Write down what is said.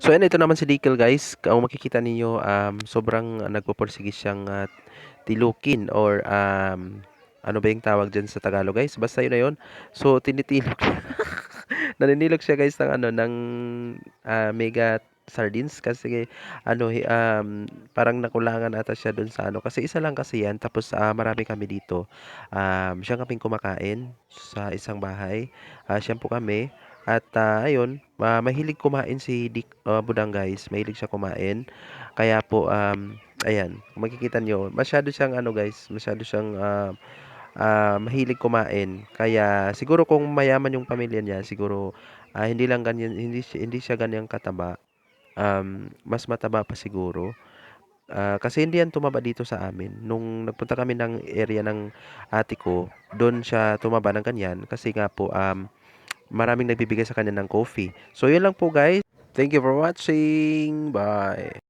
So ayan, ito naman si Dickel guys. Kung makikita ninyo, sobrang nagpupursige siyang tilukin or ano ba yung tawag dyan sa Tagalog guys? Basta yun na yun. So tinitilok. Naninilok siya guys ng ng mega sardines kasi parang nakulangan ata siya dun sa kasi isa lang kasi yan tapos marami kami dito, siya kaming kumakain sa isang bahay, siya po kami. At ayun, mahilig kumain si Budang guys, mahilig siya kumain. Kaya po, ayan, kung makikita nyo, masyado siyang guys, masyado siyang mahilig kumain. Kaya siguro kung mayaman yung pamilya niya, siguro hindi lang ganyan, hindi siya ganyang kataba. Mas mataba pa siguro. Kasi hindi yan tumaba dito sa amin. Nung nagpunta kami ng area ng ate ko, doon siya tumaba ng ganyan kasi nga po maraming nagbibigay sa kanya ng coffee. So yun lang po guys. Thank you for watching. Bye.